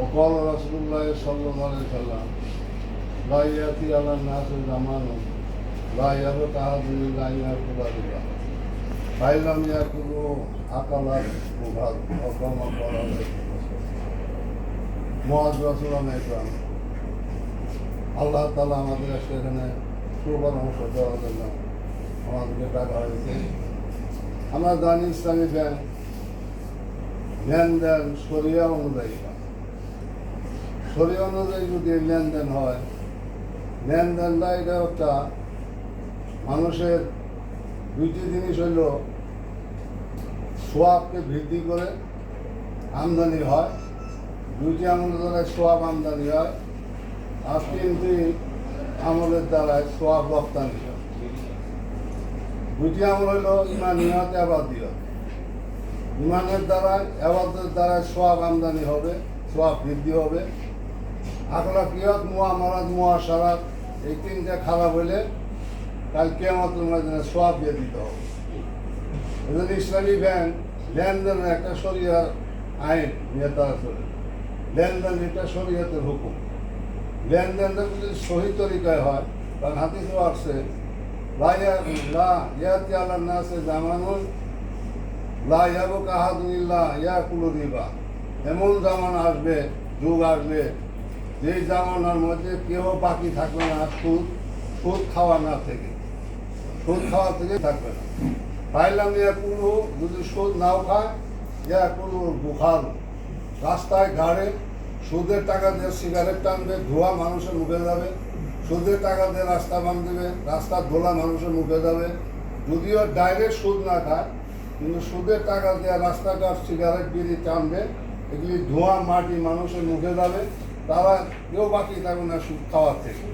وقال رسول الله صلى الله عليه وسلم لا يأتي على الناس زمان لا يبقى أحد إلا أن يأكل ربا فإن لم يأكلوا أكل مباد أو كما قال عليه মুআয রাসূলুল্লাহ ইকরাম আল্লাহ তাআলা আমাদের সেখানে সুপরামর্শ দেওয়ার জন্য আমাদেরকে ডাকা হয়েছে। আমরা জানি ইসলামী ব্যাংক লেনদেন শরিয়া অনুযায়ী শরিয়া অনুযায়ী যদি লেনদেন হয়, লেনদেনটা এটা একটা মানুষের দুইটি জিনিস হইল সোয়াবকে বৃদ্ধি করে আমদানি হয়, দুইটি আমলের দ্বারা সোয়াব আমদানি হয়, আর তিনটি আমলের দ্বারায় সোয়াব রপ্তানি হয়। দুইটি আমল হইল ইমানিয়ত আবাদিয়ত। ইমানের দ্বারায় আবাদের দ্বারায় সোয়াব আমদানি হবে, সোয়াব বৃদ্ধি হবে। আখলাকিয়ত মুআমালাত মুআশারাত এই তিনটা খারাপ হইলে কাল কিয়ামতের ময়দানে সোয়াব দিয়ে দিতে হবে। এজন্য ইসলামী ব্যাংক লেনদেনের একটা শরিয়ার আইন নিয়ে তারা চলে। লেনদেন এটা শরীয়তের হুকুম। লেনদেনটা যদি সহি তরিকায় হয়, কারণ হাদিসে আসছে লা ইয়াতি আলান নাসে জামানুন লা ইয়াবকা আহাদুন ইল্লা ইয়াকুলু রিবা। এমন জামানা আসবে, যুগ আসবে, যেই জামানার মধ্যে কেউ বাকি থাকবে না সুদ খাওয়া না থেকে, সুদ খাওয়া থেকে থাকবে না। পাইলাম ইয়াকুলু, যদি সুদ নাও খায় ইয়াকুলু বুখার, রাস্তায় গাড়ে সুদের টাকা দিয়ে সিগারেট টানবে, ধোয়া মানুষের মুখে যাবে। সুদের টাকা দিয়ে রাস্তা বাঁধবে, রাস্তার ধোলা মানুষের মুখে যাবে। যদিও ডাইরেক্ট সুদ না খায়, কিন্তু সুদের টাকা দিয়ে রাস্তাঘাট সিগারেট বিড়ি টানবে, এগুলি ধোঁয়া মাটি মানুষের মুখে যাবে। তারা কেউ বাকি থাকবে না সুদ খাওয়ার থেকে।